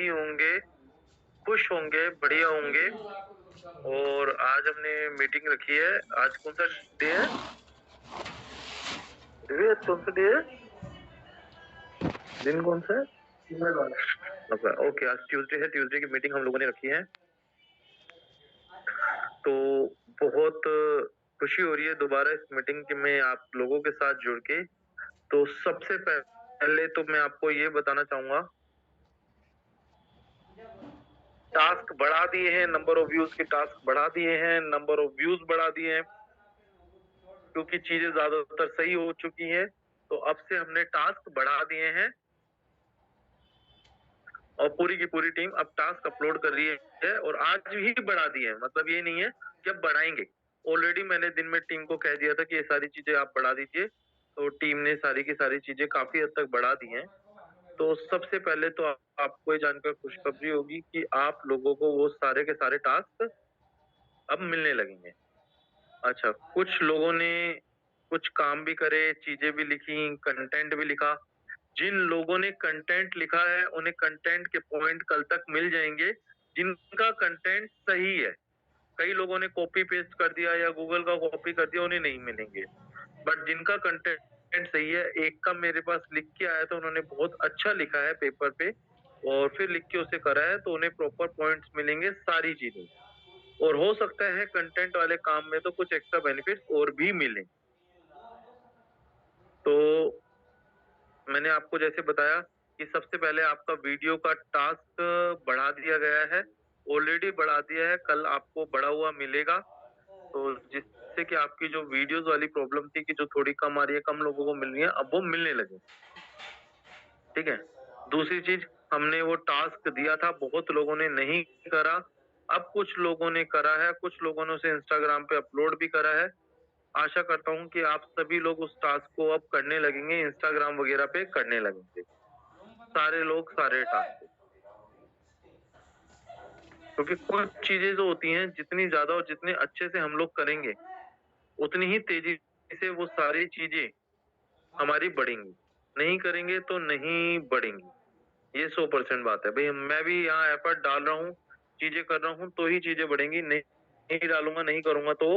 सही होंगे, खुश होंगे, बढ़िया होंगे। और आज हमने मीटिंग रखी है। आज कौन सा डे है? आज कौन सा डे है? दिन कौन सा है? ओके, आज ट्यूसडे है। ट्यूसडे की मीटिंग हम लोगों ने रखी है। तो बहुत खुशी हो रही है दोबारा इस मीटिंग में आप लोगों के साथ जुड़ के। तो सबसे पहले तो मैं आपको ये बताना चाहूंगा, टास्क बढ़ा दिए हैं, नंबर ऑफ व्यूज के टास्क बढ़ा दिए हैं, नंबर ऑफ व्यूज बढ़ा दिए हैं, क्योंकि चीजें ज्यादातर सही हो चुकी हैं। तो अब से हमने टास्क बढ़ा दिए हैं और पूरी की पूरी टीम अब टास्क अपलोड कर रही है। और आज ही बढ़ा दिए हैं, मतलब ये नहीं है कि अब बढ़ाएंगे। ऑलरेडी मैंने दिन में टीम को कह दिया था कि ये सारी चीजें आप बढ़ा दीजिए, तो टीम ने सारी की सारी चीजें काफी हद तक बढ़ा दी हैं। तो सबसे पहले तो आपको ये जानकर खुशखबरी होगी कि आप लोगों को वो सारे के सारे टास्क अब मिलने लगेंगे। अच्छा, कुछ लोगों ने कुछ काम भी करे, चीजें भी लिखी, कंटेंट भी लिखा। जिन लोगों ने कंटेंट लिखा है उन्हें कंटेंट के पॉइंट कल तक मिल जाएंगे, जिनका कंटेंट सही है। कई लोगों ने कॉपी पेस्ट कर दिया या गूगल का कॉपी कर दिया, उन्हें नहीं मिलेंगे। बट जिनका कंटेंट सही है, एक का मेरे पास लिख के आया था, उन्होंने बहुत अच्छा लिखा है पेपर पे और फिर लिख के उसे करा है, तो उन्हें प्रॉपर पॉइंट्स मिलेंगे सारी चीजें। और हो सकता है कंटेंट वाले काम में तो कुछ एक्स्ट्रा बेनिफिट्स और भी मिले। तो मैंने आपको जैसे बताया कि सबसे पहले आपका वीडियो का टास्क बढ़ा दिया गया है, ऑलरेडी बढ़ा दिया है, कल आपको बढ़ा हुआ मिलेगा। तो जिससे कि आपकी जो वीडियोस वाली प्रॉब्लम थी कि जो थोड़ी कम आ रही है, कम लोगों को मिल रही है, अब वो मिलने लगे। ठीक है। दूसरी चीज, हमने वो टास्क दिया था, बहुत लोगों ने नहीं करा। अब कुछ लोगों ने करा है, कुछ लोगों ने उसे इंस्टाग्राम पे अपलोड भी करा है। आशा करता हूँ कि आप सभी लोग उस टास्क को अब करने लगेंगे, इंस्टाग्राम वगैरह पे करने लगेंगे सारे लोग सारे टास्क। क्योंकि कुछ चीजें जो होती हैं, जितनी ज्यादा और जितने अच्छे से हम लोग करेंगे, उतनी ही तेजी से वो सारी चीजें हमारी बढ़ेंगी। नहीं करेंगे तो नहीं बढ़ेंगी, ये 100% बात है भाई। मैं भी यहाँ एफर्ट डाल रहा हूँ, चीजें कर रहा हूँ, तो ही चीजें बढ़ेंगी। नहीं, नहीं डालूंगा, नहीं करूंगा तो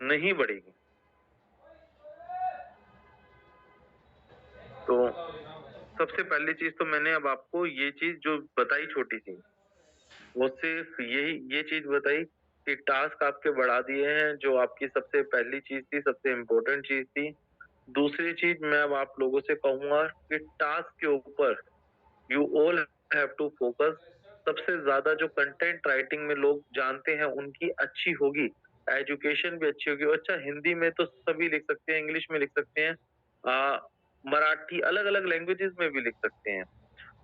नहीं बढ़ेगी। तो सबसे पहली चीज तो मैंने अब आपको ये चीज जो बताई छोटी सी, वो सिर्फ यही ये चीज बताई कि टास्क आपके बढ़ा दिए हैं, जो आपकी सबसे पहली चीज थी, सबसे इम्पोर्टेंट चीज थी। दूसरी चीज मैं अब आप लोगों से कहूंगा कि टास्क के ऊपर you all have to focus. सबसे ज्यादा जो कंटेंट राइटिंग में लोग जानते हैं उनकी अच्छी होगी, एजुकेशन भी अच्छी होगी। अच्छा, हिंदी में तो सभी लिख सकते हैं, इंग्लिश में लिख सकते हैं, मराठी, अलग अलग लैंग्वेजेस में भी लिख सकते हैं।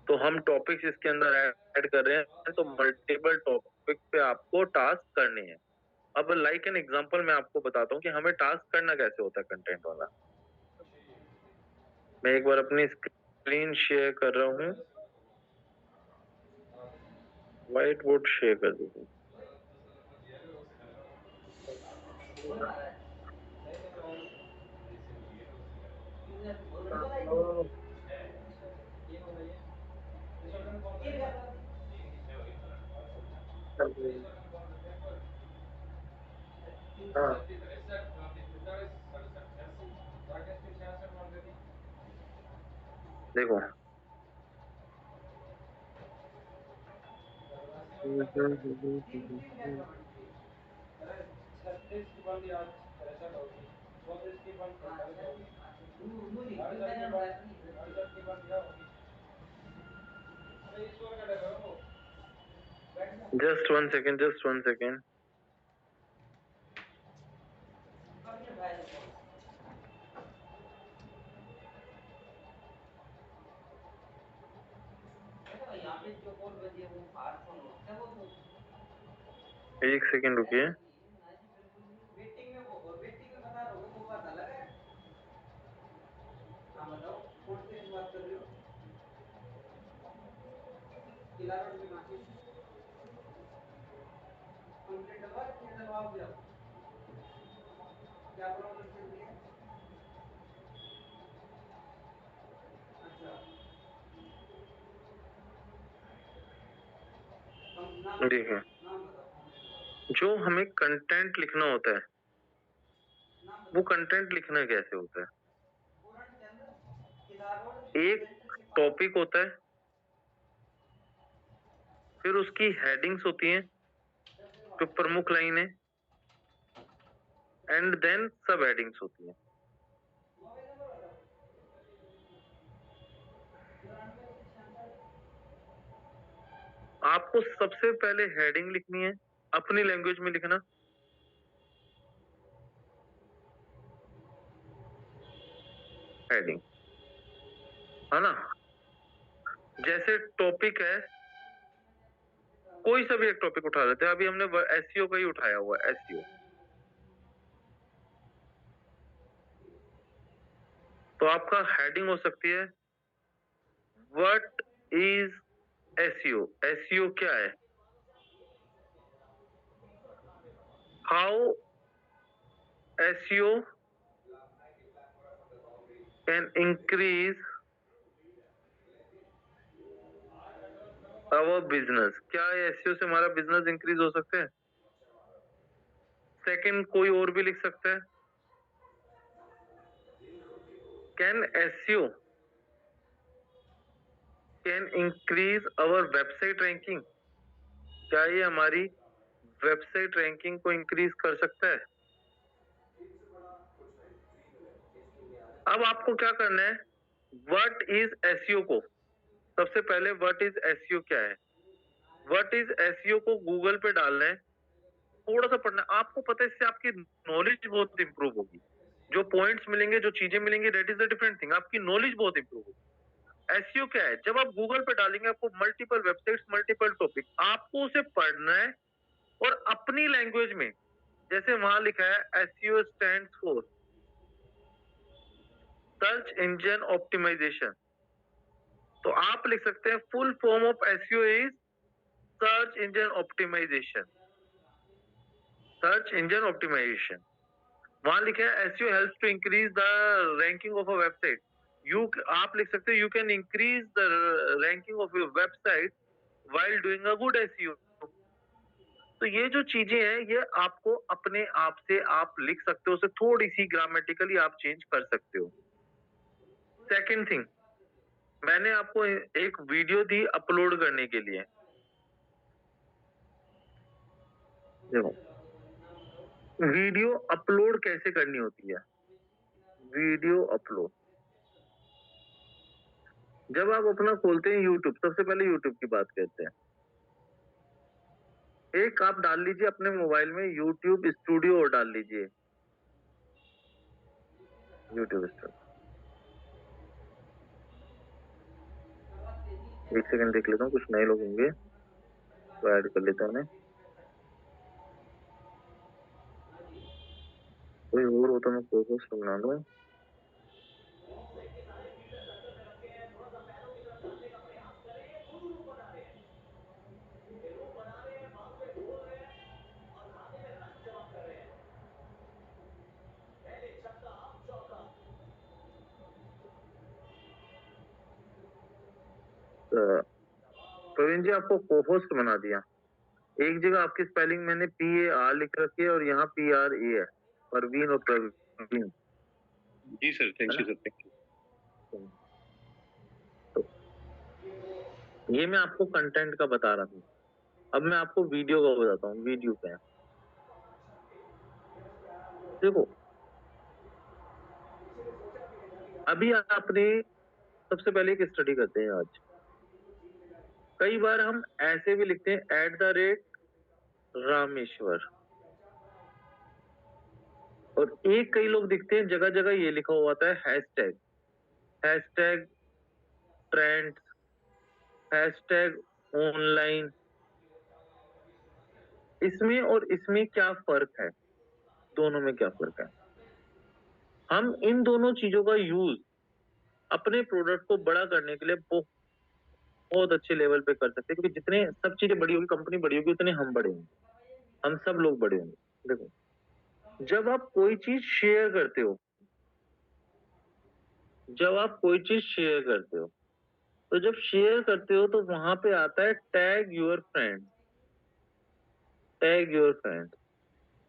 तो हम टॉपिक्स इसके अंदर ऐड कर रहे हैं, तो मल्टीपल टॉपिक पे आपको टास्क करने हैं। अब लाइक एन एग्जांपल मैं आपको बताता हूँ कि हमें टास्क करना कैसे होता है कंटेंट वाला। मैं एक बार अपनी स्क्रीन शेयर कर रहा हूँ, व्हाइट बोर्ड शेयर कर दीजिए। हाँ, देखो। Just one second, just one second. एक सेकेंड रुकिए। देखिए, जो हमें कंटेंट लिखना होता है, वो कंटेंट लिखना कैसे होता है? एक टॉपिक होता है, फिर उसकी हेडिंग्स होती हैं, जो प्रमुख लाइन है, एंड देन सब हेडिंग्स होती हैं। आपको सबसे पहले हेडिंग लिखनी है, अपनी लैंग्वेज में लिखना। हेडिंग, है ना? जैसे टॉपिक है, कोई सा भी एक टॉपिक उठा लेते हैं। अभी हमने एसईओ का ही उठाया हुआ है, एसईओ। तो आपका हेडिंग हो सकती है, व्हाट इज एसईओ? एसईओ क्या है? How SEO can increase our business. क्या एसईओ से हमारा बिजनेस इंक्रीज हो सकता है? सेकंड कोई और भी लिख सकता है, can SEO can increase our website ranking. क्या ये हमारी वेबसाइट रैंकिंग को इंक्रीज कर सकता है? अब आपको क्या करना है, व्हाट इज एसईओ को सबसे पहले, व्हाट इज एसईओ क्या है, व्हाट इज एसईओ को गूगल पे डालना है, थोड़ा सा पढ़ना है। आपको पता है इससे आपकी नॉलेज बहुत इंप्रूव होगी। जो पॉइंट्स मिलेंगे, जो चीजें मिलेंगी, that is a different thing. आपकी नॉलेज बहुत इंप्रूव होगी। एसईओ क्या है? जब आप गूगल पे डालेंगे, आपको मल्टीपल वेबसाइट्स, मल्टीपल टॉपिक, आपको उसे पढ़ना है और अपनी लैंग्वेज में, जैसे वहां लिखा है SEO stands for search engine optimization, तो आप लिख सकते हैं full form of SEO is search engine optimization. Search engine optimization, वहां लिखा है SEO helps to increase the ranking of a website. You आप लिख सकते हो you can increase the ranking of your website while doing a good SEO. तो ये जो चीजें हैं, ये आपको अपने आप से आप लिख सकते हो, उसे थोड़ी सी ग्रामेटिकली आप चेंज कर सकते हो। सेकंड थिंग, मैंने आपको एक वीडियो दी अपलोड करने के लिए। देखो, वीडियो अपलोड कैसे करनी होती है? वीडियो अपलोड, जब आप अपना खोलते हैं यूट्यूब, सबसे पहले यूट्यूब की बात करते हैं। एक आप डाल लीजिए अपने मोबाइल में यूट्यूब स्टूडियो और डाल लीजिए, यूट्यूब स्टूडियो। एक सेकंड देख लेता हूँ, कुछ नए लोग होंगे तो ऐड कर लेता हूँ उन्हें। कोई और हो तो मैं फोकस बना लूँ। प्रवीण जी, आपको को होस्ट बना दिया। एक जगह आपकी स्पेलिंग मैंने PAR लिख रखी है और यहाँ PRA है, परवीन और प्रवीण। जी sir, thank you sir, thank you. तो ये मैं आपको कंटेंट का बता रहा हूँ। अब मैं आपको वीडियो का बताता हूँ, वीडियो क्या है। देखो, अभी आपने सबसे पहले एक स्टडी करते हैं आज। कई बार हम ऐसे भी लिखते हैं @रामेश्वर, और एक कई लोग दिखते हैं जगह जगह ये लिखा हुआ होता है hashtag, hashtag trend, hashtag online. इसमें और इसमें क्या फर्क है? दोनों में क्या फर्क है? हम इन दोनों चीजों का यूज अपने प्रोडक्ट को बड़ा करने के लिए बहुत अच्छे लेवल पे कर सकते हैं, क्योंकि जितने सब चीजें बड़ी होगी, कंपनी बड़ी होगी, उतने हम बड़े होंगे, हम सब लोग बड़े होंगे। देखो, जब आप कोई चीज शेयर करते हो, जब आप कोई चीज शेयर करते हो, तो जब शेयर करते हो तो वहां पे आता है tag your friend. Tag your friend.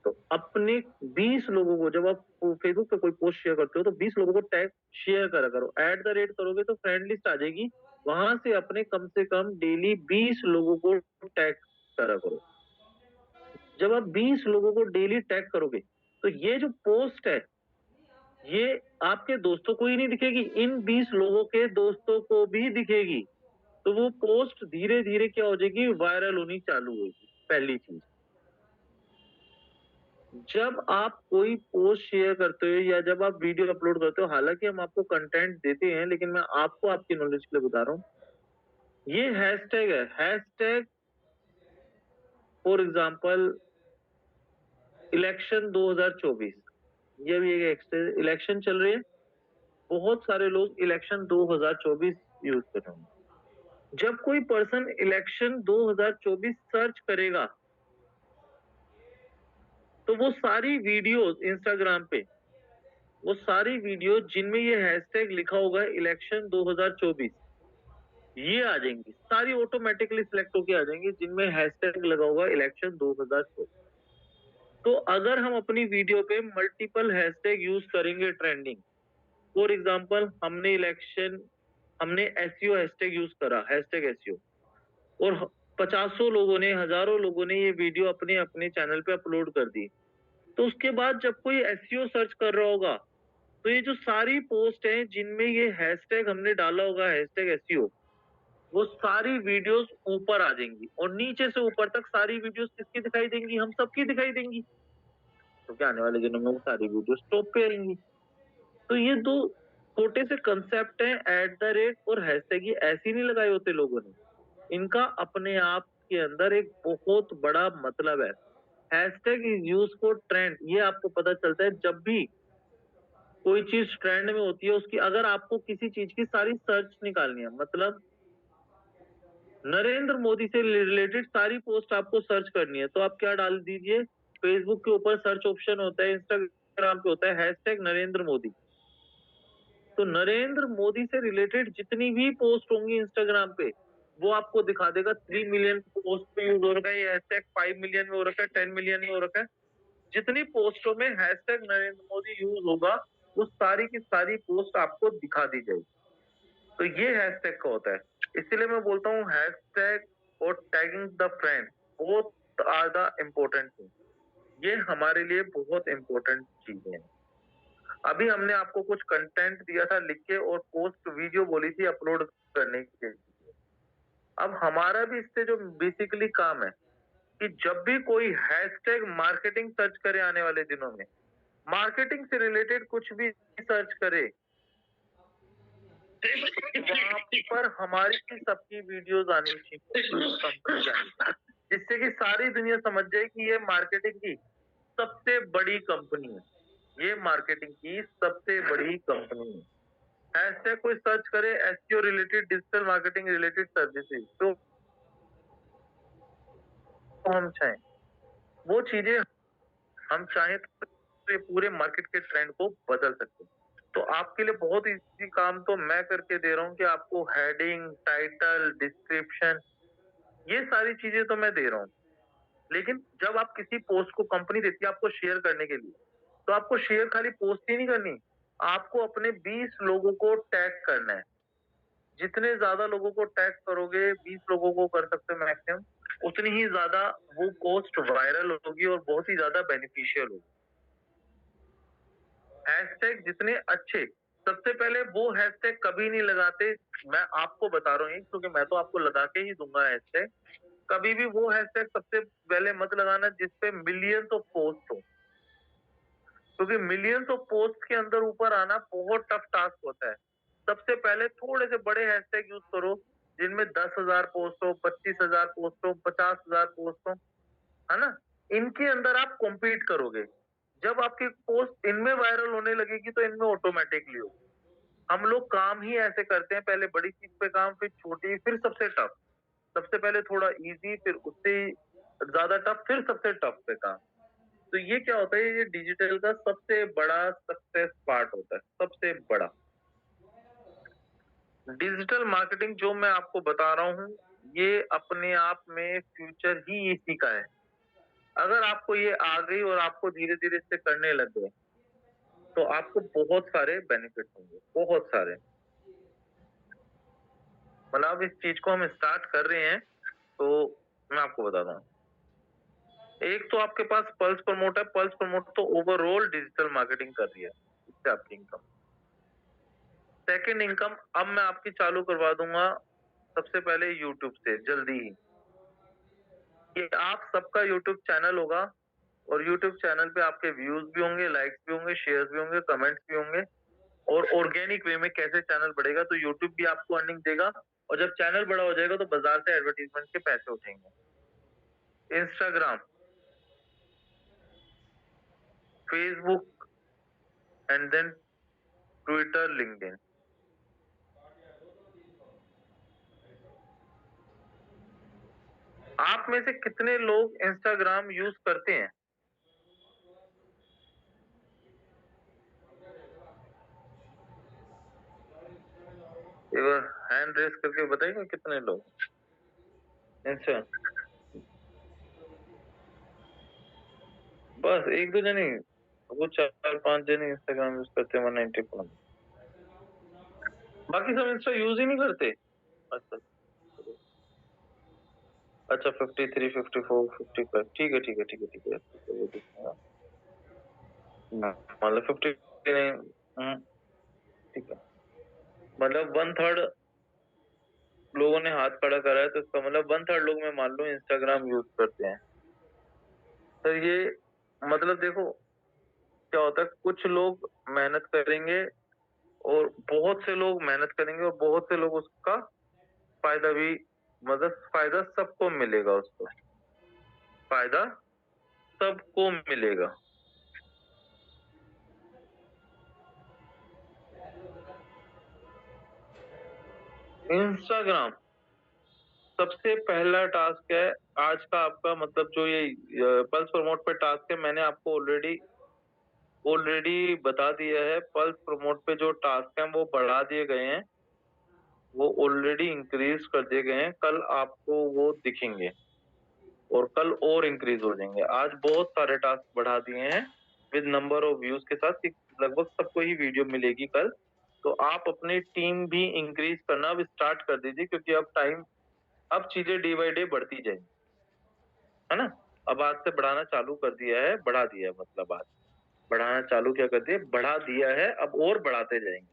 तो अपने 20 लोगों को, जब आप फेसबुक पे कोई पोस्ट शेयर करते हो तो 20 लोगों को टैग शेयर करा करो। @ करोगे तो फ्रेंड लिस्ट आ जाएगी, वहां से अपने कम से कम डेली 20 लोगों को टैग करा करो। जब आप 20 लोगों को डेली टैग करोगे तो ये जो पोस्ट है ये आपके दोस्तों को ही नहीं दिखेगी, इन 20 लोगों के दोस्तों को भी दिखेगी। तो वो पोस्ट धीरे धीरे क्या हो जाएगी, वायरल होनी चालू होगी। पहली चीज, जब आप कोई पोस्ट शेयर करते हो या जब आप वीडियो अपलोड करते हो, हालांकि हम आपको कंटेंट देते हैं लेकिन मैं आपको आपकी नॉलेज के लिए बता रहा हूँ, ये हैशटैग है। हैशटैग फॉर एग्जांपल इलेक्शन 2024, ये भी एक इलेक्शन चल रही है, बहुत सारे लोग इलेक्शन 2024 यूज कर रहे हैं। जब कोई पर्सन इलेक्शन 2024 सर्च करेगा तो वो सारी वीडियोस इंस्टाग्राम पे, वो सारी वीडियो जिनमें ये हैशटैग लिखा होगा इलेक्शन 2024, ये आ जाएंगी सारी, ऑटोमेटिकली सिलेक्ट होके आ जाएंगी जिनमें हैशटैग लगा होगा इलेक्शन 2024। तो अगर हम अपनी वीडियो पे मल्टीपल हैशटैग यूज करेंगे ट्रेंडिंग, फॉर एग्जांपल हमने एसईओ हैशटैग यूज करा, हैशटैग एसईओ, और पचासों लोगों ने, हजारों लोगों ने ये वीडियो अपने अपने चैनल पे अपलोड कर दी, तो उसके बाद जब कोई एसईओ सर्च कर रहा होगा तो ये जो सारी पोस्ट है जिनमें ये हैशटैग हमने डाला होगा, हैशटैग एसईओ, वो सारी वीडियोस ऊपर आ जाएंगी और नीचे से ऊपर तक सारी वीडियोस किसकी दिखाई देंगी, हम सबकी दिखाई देंगी। तो क्या आने वाले दिनों में वो सारी वीडियोस टॉप पे आएंगी। तो ये दो छोटे से कंसेप्ट हैं, @ और हैशटैग, ये ऐसे ही नहीं लगाए होते लोगों ने, इनका अपने आप के अंदर एक बहुत बड़ा मतलब है। Hashtag is use for trend, ये आपको पता चलता है जब भी कोई चीज ट्रेंड में होती है, उसकी अगर आपको किसी चीज की सारी सर्च निकालनी है, मतलब नरेंद्र मोदी से रिलेटेड सारी पोस्ट आपको सर्च करनी है, तो आप क्या डाल दीजिए, फेसबुक के ऊपर सर्च ऑप्शन होता है, इंस्टाग्राम पे होता है हैशटैग नरेंद्र मोदी। तो नरेंद्र मोदी से रिलेटेड जितनी भी पोस्ट होंगी इंस्टाग्राम पे, वो आपको दिखा देगा 3 मिलियन पोस्ट पे यूज हो रखा है, ये हैशटैग 5 मिलियन में हो रखा है, 10 मिलियन में हो रखा है। जितनी पोस्टों में हैशटैग नरेंद्र मोदी यूज होगा, वो सारी की सारी पोस्ट आपको दिखा दी जाएगी। तो ये हैशटैग का होता है। इसीलिए मैं बोलता हूँ हैशटैग और tagging the friend both are the important thing. ये हमारे लिए बहुत इम्पोर्टेंट चीजें हैं। अभी हमने आपको कुछ कंटेंट दिया था लिख के और पोस्ट वीडियो बोली थी अपलोड करने के लिए। अब हमारा भी इससे जो बेसिकली काम है कि जब भी कोई हैशटैग मार्केटिंग सर्च करे आने वाले दिनों में, मार्केटिंग से रिलेटेड कुछ भी सर्च करे, वहां पर हमारी सबकी वीडियोस आनी चाहिए, जिससे कि सारी दुनिया समझ जाए कि ये मार्केटिंग की सबसे बड़ी कंपनी है, ये मार्केटिंग की सबसे बड़ी कंपनी है। हैशटैग कोई सर्च करे SEO related, digital marketing related services, तो हम चाहें वो चीजें, हम चाहें तो ये पूरे मार्केट के ट्रेंड को बदल सकते हैं। तो आपके लिए बहुत इजी काम तो मैं करके दे रहा हूँ कि आपको हेडिंग, टाइटल, डिस्क्रिप्शन, ये सारी चीजें तो मैं दे रहा हूँ। लेकिन जब आप किसी पोस्ट को, कंपनी देती है आपको शेयर करने के लिए, तो आपको शेयर खाली पोस्ट ही नहीं करनी, आपको अपने 20 लोगों को टैग करना है। जितने ज्यादा लोगों को टैग करोगे, 20 लोगों को कर सकते हो मैक्सिमम, उतनी ही ज्यादा वो पोस्ट वायरल होगी और बहुत ही ज्यादा बेनिफिशियल होगी। हैशटैग जितने अच्छे, सबसे पहले वो हैशटैग कभी नहीं लगाते, मैं आपको बता रहा हूँ क्योंकि मैं तो आपको लगा के ही दूंगा हैशटैग। कभी भी वो हैशटैग सबसे पहले मत लगाना जिसपे मिलियंस ऑफ पोस्ट हो, क्योंकि मिलियंस ऑफ पोस्ट के अंदर ऊपर आना बहुत टफ टास्क होता है। सबसे पहले थोड़े से बड़े हैशटैग यूज करो जिनमें 10,000 पोस्ट हो, 25,000 पोस्ट हो, 50,000 पोस्ट हो, है ना, इनके अंदर आप कॉम्पीट करोगे। जब आपकी पोस्ट इनमें वायरल होने लगेगी तो इनमें ऑटोमेटिकली होगी। हम लोग काम ही ऐसे करते हैं, पहले बड़ी चीज पे काम, फिर छोटी, फिर सबसे टफ, सबसे पहले थोड़ा इजी, फिर उससे ज्यादा टफ, फिर सबसे टफ पे काम। तो ये क्या होता है, ये डिजिटल का सबसे बड़ा सक्सेस पार्ट होता है, सबसे बड़ा। डिजिटल मार्केटिंग जो मैं आपको बता रहा हूँ, ये अपने आप में फ्यूचर ही इसी का है। अगर आपको ये आ गई और आपको धीरे-धीरे इससे करने लग गए, तो आपको बहुत सारे बेनिफिट होंगे, बहुत सारे। मतलब अब इस चीज़ को हम स्टार्ट कर रहे हैं, तो मैं आपको बताता हूँ। एक तो आपके पास पल्स प्रमोट है, पल्स प्रमोट तो ओवरऑल डिजिटल मार्केटिंग कर रही है, इससे आपकी इनकम। सेकंड इनकम अब मैं आपकी चालू करवा दूँगा सबसे पहले यूट्यूब से जल्दी ही। कि आप सबका यूट्यूब चैनल होगा और यूट्यूब चैनल पे आपके व्यूज़ भी होंगे, लाइक्स भी होंगे, शेयर्स भी होंगे, कमेंट्स भी होंगे और ऑर्गेनिक वे में कैसे चैनल बढ़ेगा तो यूट्यूब भी आपको अर्निंग देगा और जब चैनल बड़ा हो जाएगा तो बाज़ार से एडवर्टाइज़मेंट के पैसे उठेंगे। Instagram, Facebook and then Twitter, LinkedIn. आप में से कितने लोग इंस्टाग्राम यूज़ करते हैं? एक बार हैंड रेज़ करके बताइएगा कितने लोग? अच्छा, बस 1-2 जने वो 4-5 जने इंस्टाग्राम यूज़ करते हैं 194। बाकी सब इंस्टा यूज़ ही नहीं करते? अच्छा, अच्छा 53, 54, 55 ठीक है, ठीक है, ठीक है, ठीक है, ठीक है, वो दिखेगा। ना मतलब 50 नहीं ठीक है। मतलब 1/3 लोगों ने हाथ खड़ा करा है तो इसका मतलब 1/3 लोग मैं मान लूँ इंस्टाग्राम यूज़ करते हैं। तो ये मतलब देखो क्या होता है कुछ लोग मेहनत करेंगे और बहुत से लोग मेहनत करेंगे और बहुत से लोग उसका फ़ायदा भी मतलब फ़ायदा सबको मिलेगा उसको, फ़ायदा सबको मिलेगा। इंस्टाग्राम सबसे पहला टास्क है आज का आपका मतलब जो ये पल्स प्रमोट पे टास्क है मैंने आपको ऑलरेडी ऑलरेडी बता दिया है। पल्स प्रमोट पे जो टास्क हैं वो बढ़ा दिए गए हैं, वो ऑलरेडी इंक्रीज़ कर दिए गए हैं। कल आपको वो दिखेंगे और कल और इंक्रीज़ हो जाएँगे। आज बहुत सारे टास्क बढ़ा दिए हैं विद नंबर ऑफ व्यूज़ के साथ कि लगभग सबको ही वीडियो मिलेगी कल। तो आप अपनी टीम भी इंक्रीज़ करना अब स्टार्ट कर दीजिए क्योंकि अब चीज़ें डे बाय डे बढ़ती जाएँगी, है ना? अब आज से बढ़ाना चालू कर दिया है, बढ़ा दिया है मतलब आज। बढ़ाना चालू क्या कर दिया? बढ़ा दिया है, अब और बढ़ाते जाएँगे।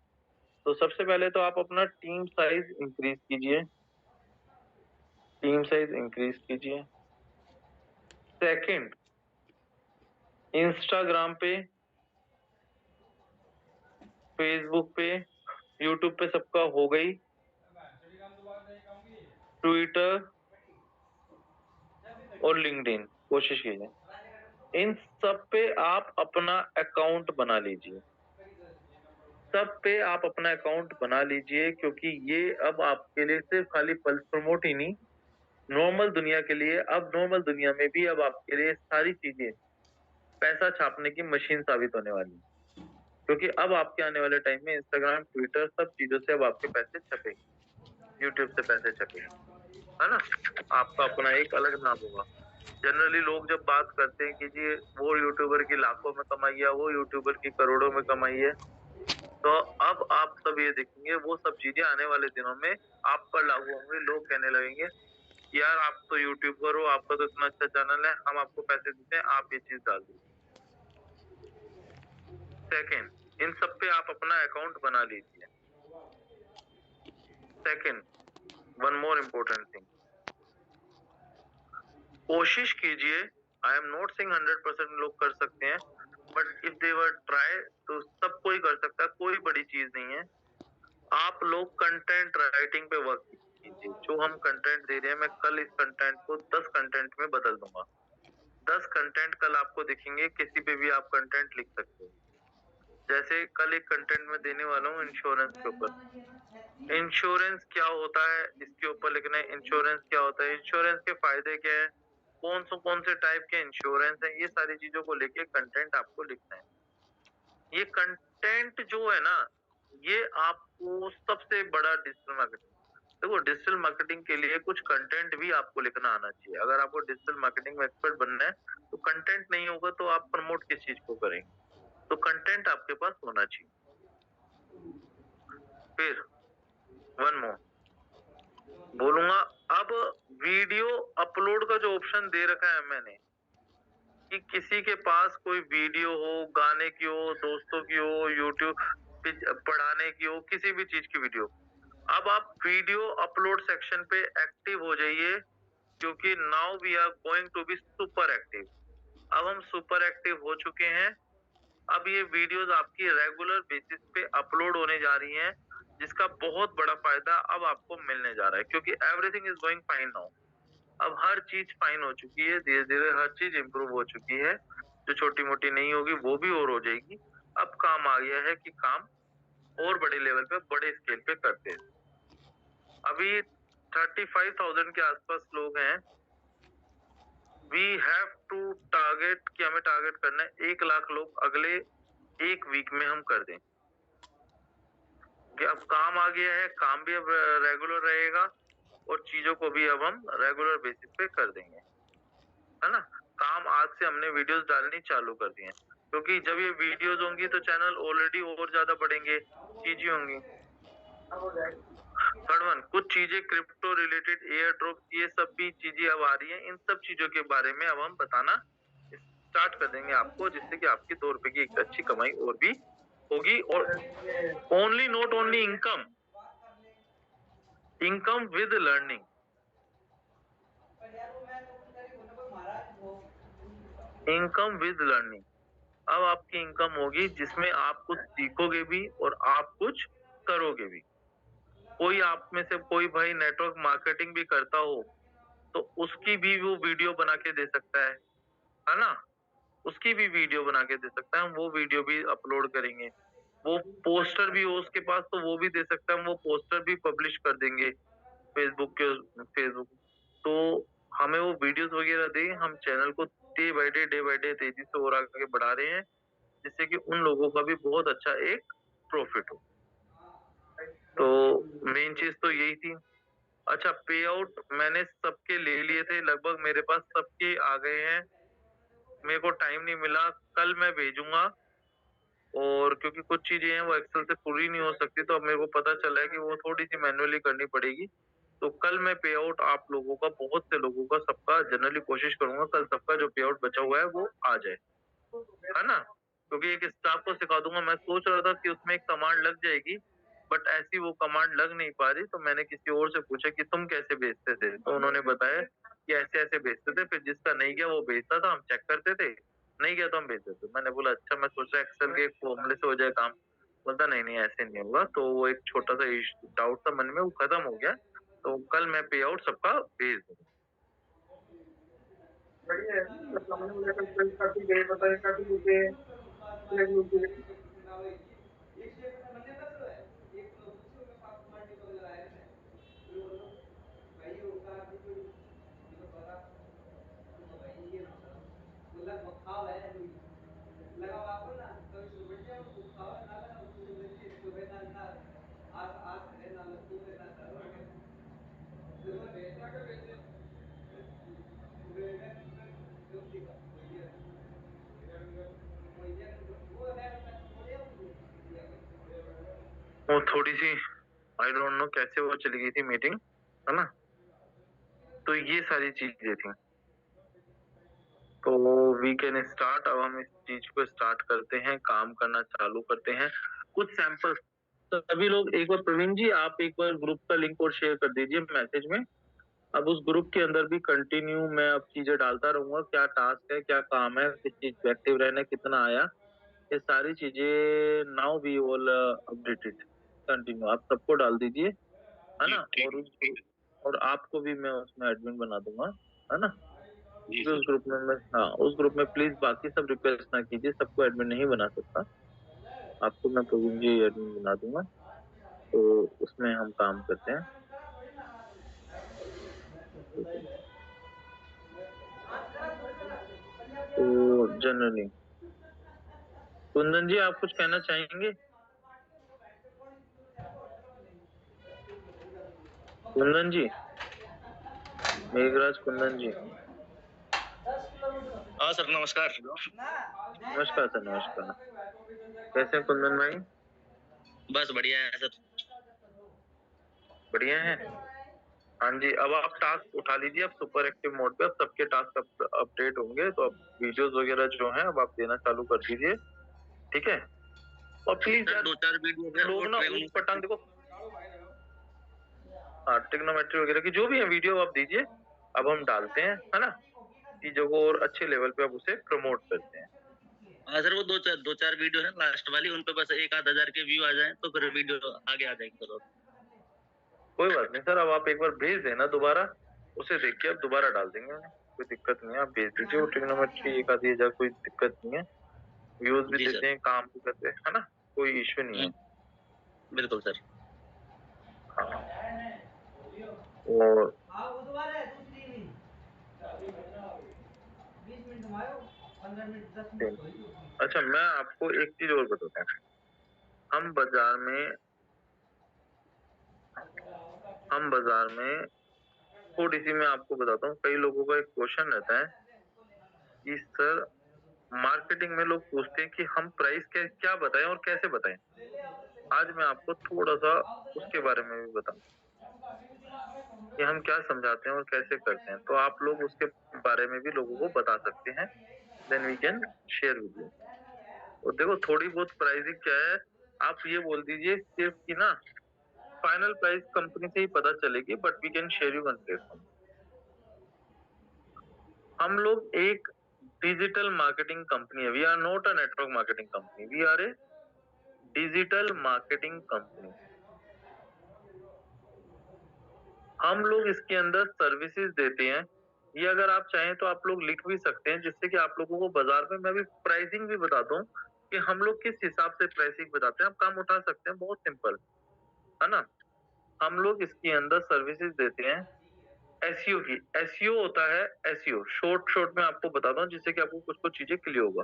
तो सबसे पहले तो आप अपना टीम साइज़ इंक्रीज़ कीजिए, टीम साइज़ इंक्रीज़ कीजिए। सेकंड, इंस्टाग्राम पे, फेसबुक पे, यूट्यूब पे सबका हो गई, ट्विटर और लिंक्डइन कोशिश कीजिए। इन सब पे आप अपना अकाउंट बना लीजिए। सब पे आप अपना अकाउंट बना लीजिए क्योंकि ये अब आपके लिए सिर्फ़ खाली पल्स प्रमोट ही नहीं, नॉर्मल दुनिया के लिए अब नॉर्मल दुनिया में भी अब आपके लिए सारी चीज़ें पैसा छापने की मशीन साबित होने वाली है। क्योंकि अब आपके आने वाले टाइम में इंस्टाग्राम, ट्विटर सब चीज़ों से अब आपके पैसे छपेंगे, यूट्यूब से पैसे छपेंगे, है ना? आपका अपना एक अलग नाम होगा। जनरली लोग जब बात करते हैं कि जी वो यूट्यूबर की लाखों में कमाई है, वो यूट्यूबर की करोड़ों में कमाई है, तो अब आप सब ये देखेंगे वो सब चीज़ें आने वाले दिनों में आप पर लागू होंगी। लोग कहने लगेंगे, "यार आप तो यूट्यूबर हो, आपका तो इतना अच्छा चैनल है, हम आपको पैसे देते हैं, आप ये चीज़ डाल दीजिए।" सेकंड, इन सब पे आप अपना अकाउंट बना लीजिए। Second, one more important thing, कोशिश कीजिए आई एम नॉट सेइंग 100% लोग कर सकते हैं, but if they were try तो सब कोई कर सकता है, कोई बड़ी चीज़ नहीं है। आप लोग कंटेंट राइटिंग पे वर्क कीजिए। जो हम कंटेंट दे रहे हैं, मैं कल इस कंटेंट को 10 कंटेंट में बदल दूँगा। 10 कंटेंट कल आपको दिखेंगे, किसी पे भी आप कंटेंट लिख सकते हो। जैसे कल एक कंटेंट मैं देने वाला हूँ इंश्योरेंस के ऊपर। इंश्योरेंस क्या होता है, इसके ऊपर लिखना है इंश्योरेंस क्या होता है, इंश्योरेंस के फ़ायदे क्या हैं, कौन से टाइप के इंश्योरेंस हैं, ये सारी चीज़ों को लेके कंटेंट आपको लिखना है। ये कंटेंट जो है ना, ये आपको सबसे बड़ा डिजिटल मार्केटिंग देखो डिजिटल मार्केटिंग के लिए कुछ कंटेंट भी आपको लिखना आना चाहिए। अगर आपको डिजिटल मार्केटिंग में एक्सपर्ट बनना है तो कंटेंट नहीं होगा तो आप प्रमोट किस चीज को करेंगे? तो कंटेंट आपके पास होना चाहिए। फिर वन मोर बोलूंगा, अब वीडियो अपलोड का जो ऑप्शन दे रखा है मैंने कि किसी के पास कोई वीडियो हो, गाने की हो, दोस्तों की हो, यूट्यूब पे पढ़ाने की हो, किसी भी चीज की वीडियो, अब आप वीडियो अपलोड सेक्शन पे एक्टिव हो जाइए, क्योंकि now we are going to be super active. अब हम सुपर एक्टिव हो चुके हैं। अब ये वीडियोस आपकी रेगुलर बेसिस पे अपलोड होने जा रही हैं, जिसका बहुत बड़ा फायदा अब आपको मिलने जा रहा है, क्योंकि everything is going fine now. अब हर चीज फाइन हो चुकी है, धीरे धीरे हर चीज इम्प्रूव हो चुकी है। जो छोटी मोटी नहीं होगी वो भी और हो जाएगी। अब काम आ गया है कि काम और बड़े लेवल पे, बड़े स्केल पे करते हैं। अभी 35,000 के आसपास लोग हैं। वी हैव टू टारगेट कि हमें टारगेट करना है 1 लाख लोग अगले 1 वीक में हम कर दें। कि अब काम आ गया है, काम भी अब रेगुलर रहेगा और चीजों को भी अब हम रेगुलर बेसिस पे कर देंगे, है ना। काम आज से हमने वीडियोस डालनी चालू कर दी हैं, क्योंकि जब ये वीडियोस होंगी तो चैनल ऑलरेडी और ज्यादा बढ़ेंगे, चीजें होंगी। थर्ड वन, कुछ चीजें क्रिप्टो रिलेटेड, एयर ड्रॉप, ये सब भी चीजें अब आ रही हैं। इन सब चीजों के बारे में अब हम बताना स्टार्ट कर देंगे आपको, जिससे कि आपकी 2 रुपए की एक अच्छी कमाई और भी होगी। और only not only income, income with learning, income with learning. अब आपकी इनकम होगी जिसमें आप कुछ सीखोगे भी और आप कुछ करोगे भी। कोई आप में से कोई भाई नेटवर्क मार्केटिंग भी करता हो तो उसकी भी वो वीडियो बना के दे सकता है ना। उसकी भी वीडियो बना के दे सकता है, हम वो वीडियो भी अपलोड करेंगे। वो पोस्टर भी हो उसके पास तो वो भी दे सकता है, हम वो पोस्टर भी पब्लिश कर देंगे फेसबुक। तो हमें वो वीडियोस वगैरह दे, हम चैनल को डे बाय डे तेजी से और आगे बढ़ा रहे हैं, जिससे कि उन लोगों का भी बहुत अच्छा एक प्रॉफिट हो। तो मेन चीज तो यही थी। अच्छा, पे आउट मैंने सबके ले लिए थे, लगभग मेरे पास सबके आ गए हैं। मेरे को टाइम नहीं मिला, कल मैं भेजूंगा। और क्योंकि कुछ चीजें हैं वो एक्सेल से पूरी नहीं हो सकती, तो अब मेरे को पता चला है कि वो थोड़ी सी मैन्युअली करनी पड़ेगी। तो कल मैं पे आउट आप लोगों का, बहुत से लोगों का, सबका जनरली कोशिश करूंगा कल सबका जो पे आउट बचा हुआ है वो आ जाए, है ना। क्योंकि एक स्टाफ को सिखा दूंगा। मैं सोच रहा था कि उसमें एक कमांड लग जाएगी, बट ऐसी वो कमांड लग नहीं पा रही। तो मैंने किसी और से पूछा कि तुम कैसे भेजते थे, तो उन्होंने बताया कि ऐसे ऐसे भेजते थे। फिर जिसका नहीं गया वो भेजता था, हम चेक करते थे, नहीं गया तो हम भेजते थे। मैंने बोला अच्छा, मैं सोचा एक्सेल के एक फॉर्मूले से हो जाए काम। बोलता नहीं नहीं ऐसे नहीं होगा। तो वो एक छोटा सा डाउट था मन में, वो खत्म हो गया। तो कल मैं पे आउट सबका भेज दूंगा। बढ़िया है, मतलब मैंने बोला कल काफी गए बताए, काफी मुझे वो थोड़ी सी आई डोंट नो कैसे वो चली गई थी मीटिंग, है ना। तो ये सारी चीजें थी। तो वी कैन स्टार्ट। अब हम इस चीज को स्टार्ट करते हैं, काम करना चालू करते हैं। कुछ सैंपल तो सभी लोग, एक बार प्रवीण जी आप एक बार ग्रुप का लिंक और शेयर कर दीजिए मैसेज में। अब उस ग्रुप के अंदर भी कंटिन्यू मैं अब चीजें डालता रहूंगा, क्या टास्क है, क्या काम है, किस चीज पे एक्टिव रहना, कितना आया, ये सारी चीजें now we all updated continue. आप सबको डाल दीजिए, है ना। और आपको भी मैं उसमें एडमिन बना दूंगा, है ना। उस ग्रुप में मैं, हाँ उस ग्रुप में प्लीज बाकी सब रिक्वेस्ट ना कीजिए, सबको एडमिन नहीं बना सकता। आपको मैं प्रवीण जी एडमिन बना दूंगा, तो उसमें हम काम करते हैं। तो जनरली कुंदन जी आप कुछ कहना चाहेंगे? कुंदन जी, मेघराज कुंदन जी। हाँ सर, नमस्कार। नमस्कार सर, नमस्कार। कैसे हैं कुंदन भाई? बस बढ़िया है सर। बढ़िया है। हाँ जी, अब आप टास्क उठा लीजिए, अब सुपर एक्टिव मोड पे अब सबके टास्क अपडेट होंगे, तो अब वीडियोस वगैरह जो हैं अब आप देना चालू कर दीजिए, ठीक है? और प्लीज सर यार 2-4 वीडियो है लोग वो ना ऊट ट्रेनिंग पटांग देखो, हाँ ट्रिग्नोमेट्री वगैरह की जो भी है वीडियो आप दीजिए, अब हम डालते हैं, है ना? चीजों को और अच्छे लेवल पे अब उसे प्रमोट करते हैं। हाँ सर, वो 2-4 वीडियो है लास्ट वाली, उन पे बस 1-आध हजार के व्यू आ जाए तो फिर वीडियो आगे आ जाएगी सर। कोई बात नहीं सर, अब आप एक बार भेज देना दोबारा, उसे देख के अब दोबारा डाल देंगे, कोई दिक्कत नहीं है। आप भेज दीजिए वो ट्रिग्नोमेट्री 1-आधी हजार, कोई दिक्कत नहीं है। व्यूज भी जी देते सर, हैं, काम भी करते हैं, है ना? कोई इश्यू नहीं है। बिल्कुल सर। हाँ, और अच्छा मैं आपको एक चीज और बताता हूँ। हम बाजार में हम बाजार में थोड़ी सी मैं आपको बताता हूँ, कई लोगों का एक क्वेश्चन रहता है कि सर मार्केटिंग में लोग पूछते हैं कि हम प्राइस क्या बताएं और कैसे बताएं। आज मैं आपको थोड़ा सा उसके बारे में भी बताऊं कि हम क्या समझाते हैं और कैसे करते हैं, तो आप लोग उसके बारे में भी लोगों को बता सकते हैं। Then we can share with you. और देखो थोड़ी बहुत प्राइसिंग क्या है, आप ये बोल दीजिए सिर्फ कि ना फाइनल प्राइस कंपनी से ही पता चलेगी, but we can share you one platform. हम लोग एक डिजिटल मार्केटिंग कंपनी है। We are not a network marketing company, we are a digital marketing company. हम लोग इसके अंदर सर्विसेज देते हैं। ये अगर आप चाहें तो आप लोग लिख भी सकते हैं, जिससे कि आप लोगों को बाजार में मैं भी प्राइसिंग भी बताता हूँ कि हम लोग किस हिसाब से प्राइसिंग बताते हैं। आप काम उठा सकते हैं, बहुत सिंपल है ना। हम लोग इसके अंदर सर्विसेज देते हैं एसईओ की। एसईओ होता है, एसईओ शॉर्ट में आपको बताता हूँ जिससे कि आपको कुछ कुछ चीजें क्लियर होगा।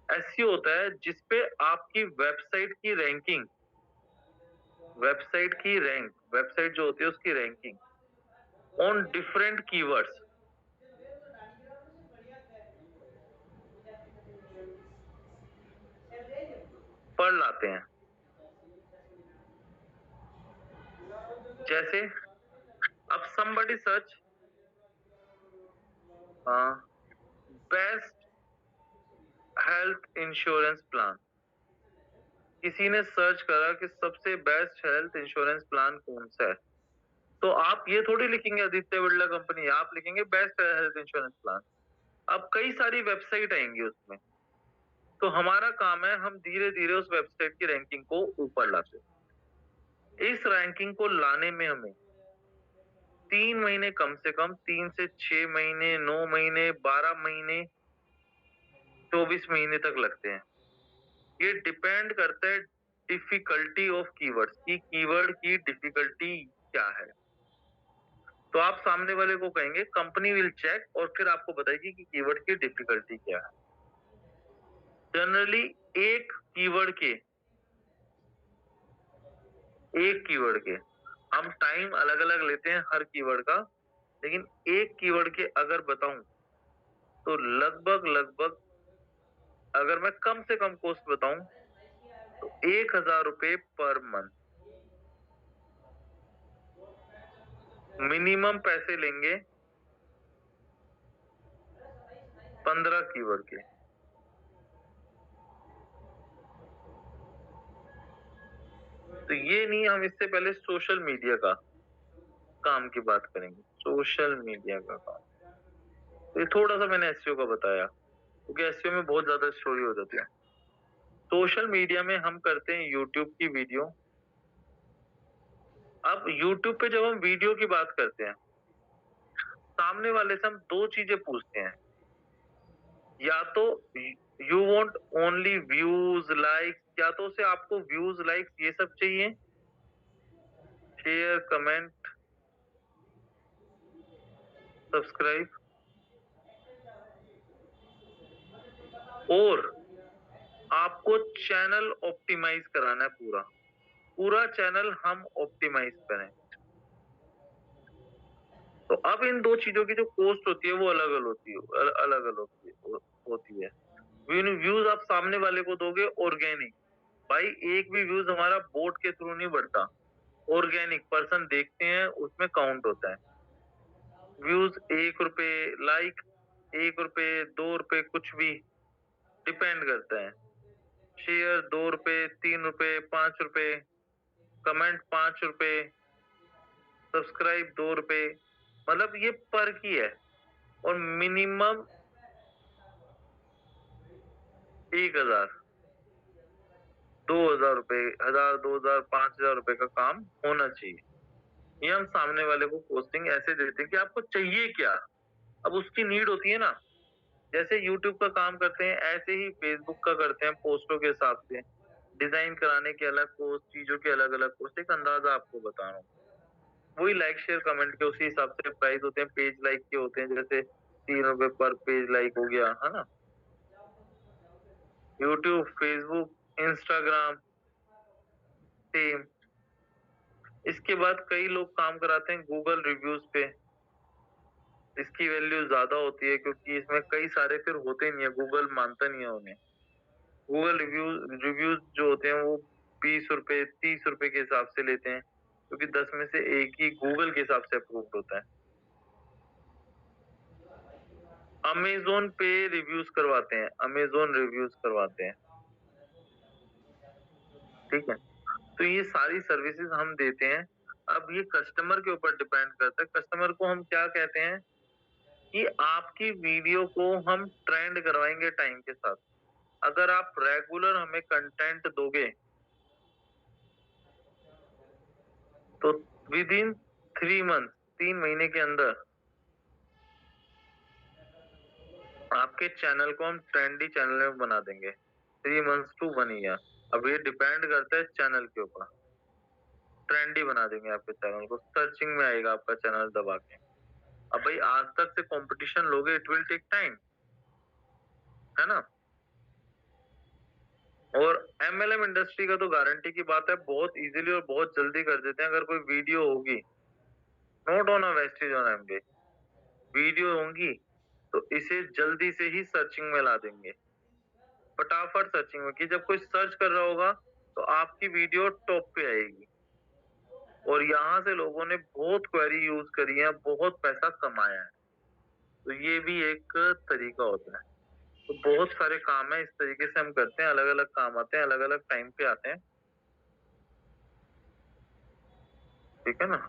एसईओ होता है जिसपे आपकी वेबसाइट की रैंक, वेबसाइट जो होती है उसकी रैंकिंग ऑन डिफरेंट कीवर्ड्स पर लाते हैं। जैसे अब somebody search best health insurance plan, किसी ने सर्च करा कि सबसे बेस्ट हेल्थ इंश्योरेंस प्लान कौन सा है, तो आप ये थोड़ी लिखेंगे आदित्य बिरला कंपनी, आप लिखेंगे बेस्ट हेल्थ इंश्योरेंस प्लान। अब कई सारी वेबसाइट आएंगी उसमें, तो हमारा काम है हम धीरे धीरे उस वेबसाइट की रैंकिंग को ऊपर लाते हैं। इस रैंकिंग को लाने में हमें 3 महीने, कम से कम 3 से 6 महीने, 9 महीने, 12 महीने, 24 महीने तक लगते हैं। ये डिपेंड करता है डिफिकल्टी ऑफ कीवर्ड्स की, कीवर्ड की डिफिकल्टी क्या है। तो आप सामने वाले को कहेंगे कंपनी विल चेक, और फिर आपको बताएगी कि कीवर्ड की डिफिकल्टी क्या है। जनरली एक कीवर्ड के हम टाइम अलग अलग लेते हैं हर कीवर्ड का, लेकिन एक कीवर्ड के अगर बताऊं तो लगभग अगर मैं कम से कम कॉस्ट बताऊं तो 1,000 रुपए पर मंथ मिनिमम पैसे लेंगे 15 कीवर्ड के। तो ये नहीं, हम इससे पहले सोशल मीडिया का काम की बात करेंगे। सोशल मीडिया का काम, तो ये थोड़ा सा मैंने एसईओ का बताया क्योंकि एसईओ में बहुत ज्यादा स्टोरी हो जाती है। सोशल मीडिया में हम करते हैं यूट्यूब की वीडियो। अब यूट्यूब पे जब हम वीडियो की बात करते हैं, सामने वाले से हम दो चीजें पूछते हैं, या तो you want only views likes, या तो उसे आपको व्यूज लाइक्स ये सब चाहिए, शेयर कमेंट सब्सक्राइब, और आपको चैनल ऑप्टिमाइज कराना है। पूरा पूरा चैनल हम ऑप्टिमाइज करें। तो अब इन दो चीजों की जो कॉस्ट होती है वो अलग अलग होती है, अलग अलग होती है। व्यूज आप सामने वाले को दोगे ऑर्गेनिक, भाई एक भी व्यूज हमारा बोट के थ्रू नहीं बढ़ता, ऑर्गेनिक पर्सन देखते हैं उसमें काउंट होता है। व्यूज 1 रुपए, लाइक 1 रुपए, 2 रुपए, कुछ भी डिपेंड करता है। शेयर 2 रुपए, 3 रुपए, 5 रुपए, कमेंट 5 रुपए, सब्सक्राइब 2 रुपए, मतलब ये पर की है। और मिनिमम 1000, 2000 रुपए, 1000, 2000, 5000 रुपए का काम होना चाहिए। ये हम सामने वाले को पोस्टिंग ऐसे देते हैं कि आपको चाहिए क्या, अब उसकी नीड होती है ना। जैसे यूट्यूब का काम करते हैं ऐसे ही फेसबुक का करते हैं, पोस्टों के हिसाब से डिजाइन कराने के अलग पोस्ट, चीजों के अलग अलग पोस्ट, एक अंदाजा आपको बता रहा हूँ। वही लाइक शेयर कमेंट के उसी हिसाब से प्राइस होते हैं, पेज लाइक के होते हैं, जैसे 3 रुपए पर पेज लाइक हो गया, है ना। YouTube, Facebook, Instagram same. इसके बाद कई लोग काम कराते हैं गूगल रिव्यूज पे, इसकी वैल्यू ज्यादा होती है क्योंकि इसमें कई सारे फिर होते नहीं है, गूगल मानता नहीं है उन्हें। गूगल रिव्यूज जो होते हैं वो 20 रुपए, 30 रुपए के हिसाब से लेते हैं, क्योंकि 10 में से एक ही गूगल के हिसाब से अप्रूव्ड होता है। अमेजोन पे रिव्यूज करवाते हैं, अमेजोन रिव्यूज करवाते हैं, ठीक है। तो ये सारी सर्विसेज हम देते हैं। अब ये कस्टमर के ऊपर डिपेंड करता है, कस्टमर को हम क्या कहते हैं कि आपकी वीडियो को हम ट्रेंड करवाएंगे टाइम के साथ। अगर आप रेगुलर हमें कंटेंट दोगे तो विद इन 3 मंथ, 3 महीने के अंदर आपके चैनल को हम ट्रेंडी चैनल में बना देंगे। 3 मंथ्स टू 1 ईयर, अब ये डिपेंड करता है चैनल के ऊपर। ट्रेंडी बना देंगे आपके चैनल को, सर्चिंग में आएगा आपका चैनल दबा के। अब भाई आज तक से कंपटीशन लोगे, इट विल टेक टाइम, है ना। और एमएलएम इंडस्ट्री का तो गारंटी की बात है, बहुत इजीली और बहुत जल्दी कर देते हैं। अगर कोई वीडियो होगी, note on a wastage on MB, video होंगी तो इसे जल्दी से ही सर्चिंग में ला देंगे, फटाफट सर्चिंग में, कि जब कोई सर्च कर रहा होगा तो आपकी वीडियो टॉप पे आएगी। और यहाँ से लोगों ने बहुत क्वेरी यूज करी है, बहुत पैसा कमाया है। तो ये भी एक तरीका होता है। तो बहुत सारे काम है, इस तरीके से हम करते हैं, अलग अलग काम आते हैं, अलग अलग टाइम पे आते हैं, ठीक है ना।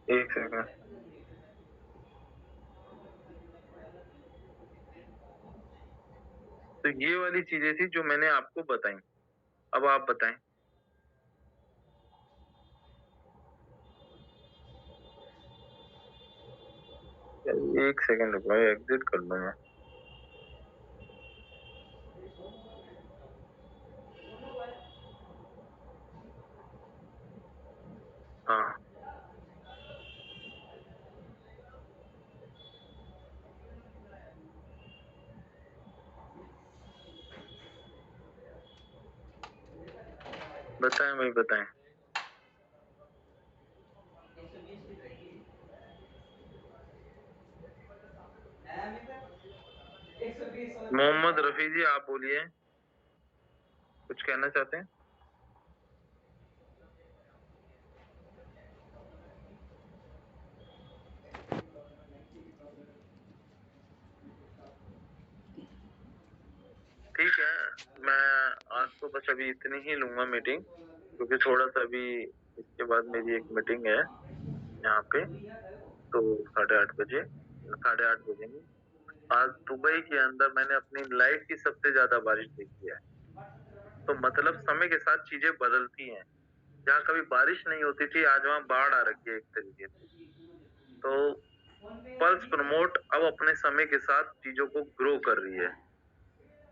एक सेकंड, तो ये वाली चीजें थी जो मैंने आपको बताई। अब आप बताएं। एक सेकंड रुको, एग्जिट कर लूँ मैं। हाँ, बताएं भाई, बताएं। मोहम्मद रफी जी, आप बोलिए, कुछ कहना चाहते हैं। ठीक है, मैं आज तो बस अभी इतनी ही लूंगा मीटिंग, क्योंकि थोड़ा सा अभी इसके बाद मेरी एक मीटिंग है यहाँ पे, तो 8:30 बजे, 8:30 बजेंगे। आज दुबई के अंदर मैंने अपनी लाइफ की सबसे ज्यादा बारिश देखी है। तो मतलब समय के साथ चीजें बदलती हैं। जहाँ कभी बारिश नहीं होती थी, आज वहाँ बाढ़ आ रखी है एक तरीके से। तो पल्स प्रमोट अब अपने समय के साथ चीजों को ग्रो कर रही है।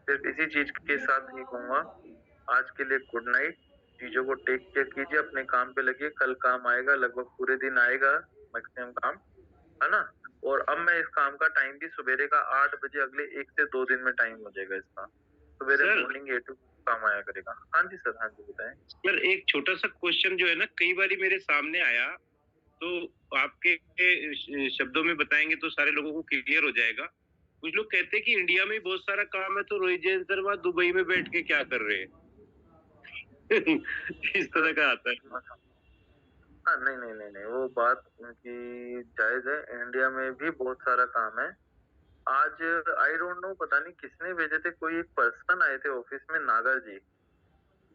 सिर्फ इसी चीज के साथ ही कहूंगा, आज के लिए गुड नाइट। चीजों को टेक केयर कीजिए, अपने काम पे लगिए, कल काम आएगा, लगभग पूरे दिन आएगा मैक्सिमम काम, है ना। और अब मैं इस काम का टाइम भी सवेरे का 8 बजे अगले 1 से 2 दिन में टाइम हो जाएगा इसका। सवेरे सर मॉर्निंग 8 काम आया करेगा। हाँ जी सर, हाँ जी बताएं। सर, एक छोटा सा क्वेश्चन जो है ना, कई बार मेरे सामने आया, तो आपके शब्दों में बताएंगे तो सारे लोगों को क्लियर हो जाएगा। कुछ लोग कहते हैं कि इंडिया में बहुत सारा काम है, तो रोहित जैन शर्मा दुबई में बैठ के क्या कर रहे हैं? इस तरह का आता है। हाँ नहीं नहीं नहीं नहीं, वो बात उनकी जायज है। इंडिया में भी बहुत सारा काम है। आज आई डोंट नो, पता नहीं किसने भेजे थे, कोई एक पर्सन आए थे ऑफिस में, नागर जी।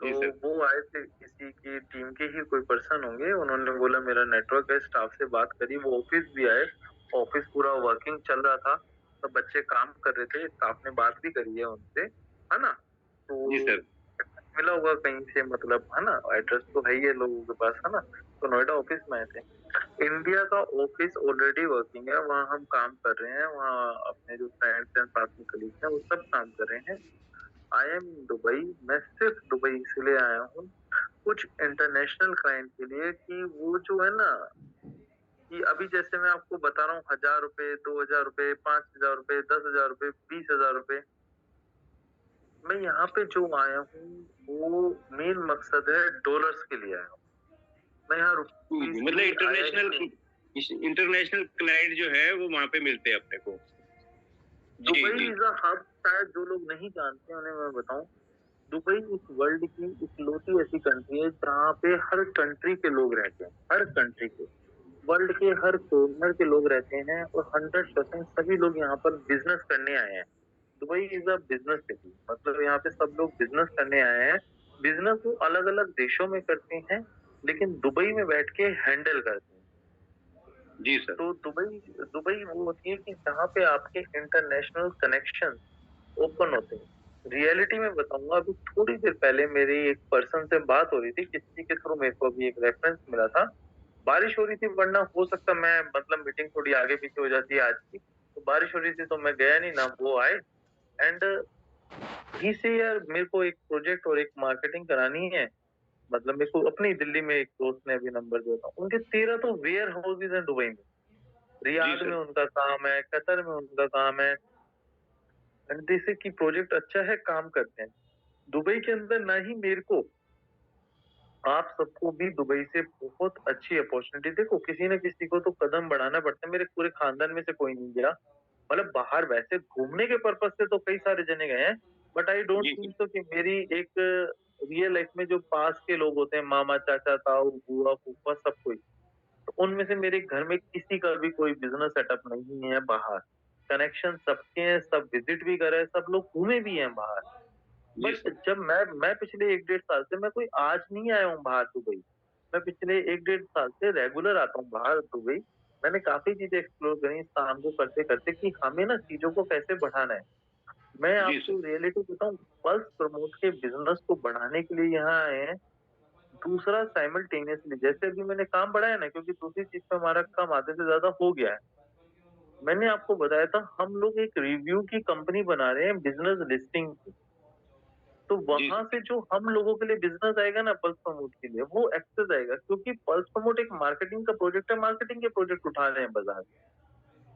तो जी सर। वो आए थे, किसी की टीम के ही कोई पर्सन होंगे। उन्होंने बोला मेरा नेटवर्क है, स्टाफ से बात करी। वो ऑफिस भी आए, ऑफिस पूरा वर्किंग चल रहा था, सब बच्चे काम कर रहे थे, स्टाफ ने बात भी करी है उनसे, है ना। तो जी सर। मिला होगा कहीं से, मतलब है ना, एड्रेस तो है ही है लोगों के पास, है ना। तो नोएडा ऑफिस में आए थे। इंडिया का ऑफिस ऑलरेडी वर्किंग है, वहाँ हम काम कर रहे हैं, वहाँ अपने जो फ्रेंड्स एंड पास में कलीग्स हैं वो सब काम कर रहे हैं। आई एम दुबई, मैं सिर्फ दुबई इसलिए आया हूँ कुछ इंटरनेशनल क्लाइंट के लिए, कि वो जो है ना, कि अभी जैसे मैं आपको बता रहा हूँ, 1,000 रुपए, 2,000 रुपए, 5,000 रुपए, 10,000 रुपए, 20,000 रुपए, मैं यहाँ पे जो आया हूँ वो मेन मकसद है डॉलर्स के लिए आया हूँ। मैं यहाँ रुपीस के मतलब लिए आया ही नहीं। इंटरनेशनल क्लाइंट जो है वो वहाँ पे मिलते हैं अपने को। जी दुबई जी। इज अ हब, शायद जो लोग नहीं जानते उन्हें मैं बताऊं, दुबई इस वर्ल्ड की इकलौती ऐसी कंट्री है जहाँ पे हर कंट्री के लोग रहते हैं, हर कंट्री के, वर्ल्ड के हर कॉर्नर के लोग रहते हैं, और 100% सभी लोग यहाँ पर बिजनेस करने आए हैं। Dubai is a business city, मतलब यहाँ पे सब लोग बिजनेस करने आए हैं। बिजनेस वो अलग अलग देशों में करते हैं, लेकिन दुबई में बैठ के हैंडल करते हैं। जी सर। तो दुबई दुबई वो होती है कि जहाँ पे आपके इंटरनेशनल कनेक्शन ओपन होते हैं। रियलिटी में बताऊंगा, अभी थोड़ी देर पहले मेरी एक पर्सन से बात हो रही थी, किसी के थ्रू मेरे को अभी एक रेफरेंस मिला था। बारिश हो रही थी, वरना हो सकता मैं, मतलब मीटिंग थोड़ी आगे पीछे हो जाती है आज की, तो बारिश हो रही थी तो मैं गया नहीं ना, वो आए। एंड ही से यार मेरे को एक प्रोजेक्ट और एक मार्केटिंग करानी है। मतलब मेरे को अपनी दिल्ली में एक दोस्त ने अभी नंबर दिया था, उनके 13 तो वेयर हाउसेज हैं दुबई में। जी रियाद में सर। उनका काम है, कतर में उनका काम है। एंड जैसे कि प्रोजेक्ट अच्छा है, काम करते हैं दुबई के अंदर। ना ही मेरे को, आप सबको भी दुबई से बहुत अच्छी अपॉर्चुनिटी, देखो किसी न किसी को तो कदम बढ़ाना पड़ता है। मेरे पूरे खानदान में से कोई नहीं गया, मतलब बाहर वैसे घूमने के पर्पज से तो कई सारे जने गए हैं, बट आई डोंट जी थिंक सर। सो कि मेरी एक रियल लाइफ में जो पास के लोग होते हैं, मामा, चाचा, ताऊ, बुआ, फूफा, सब कोई, तो उनमें से मेरे घर में किसी का भी कोई बिजनेस सेटअप नहीं है बाहर। कनेक्शन सबके हैं, सब विजिट भी करे, सब लोग घूमे भी हैं बाहर। जी बट सर। जब मैं पिछले 1 डेढ़ साल से, मैं कोई आज नहीं आया हूँ बाहर दुबई, मैं पिछले 1 डेढ़ साल से रेगुलर आता हूँ बाहर दुबई। मैंने काफी चीजें एक्सप्लोर करी इस काम को करते करते, कि हमें ना चीजों को कैसे बढ़ाना है। मैं जी सर। आपको रियलिटी बताऊं, पल्स प्रमोट के बिजनेस को बढ़ाने के लिए यहाँ आए हैं। दूसरा साइमल्टेनियसली, जैसे अभी मैंने काम बढ़ाया ना, क्योंकि दूसरी चीज पे हमारा काम आधे से ज्यादा हो गया है। मैंने आपको बताया था हम लोग एक रिव्यू की कंपनी बना रहे हैं, बिजनेस लिस्टिंग की। तो जी वहां सर। से जो हम लोगों के लिए बिजनेस आएगा ना पल्स प्रमोट के लिए, वो एक्सेस आएगा, क्योंकि पल्स प्रमोट एक मार्केटिंग का प्रोजेक्ट है, मार्केटिंग के प्रोजेक्ट उठा रहे हैं बाजार।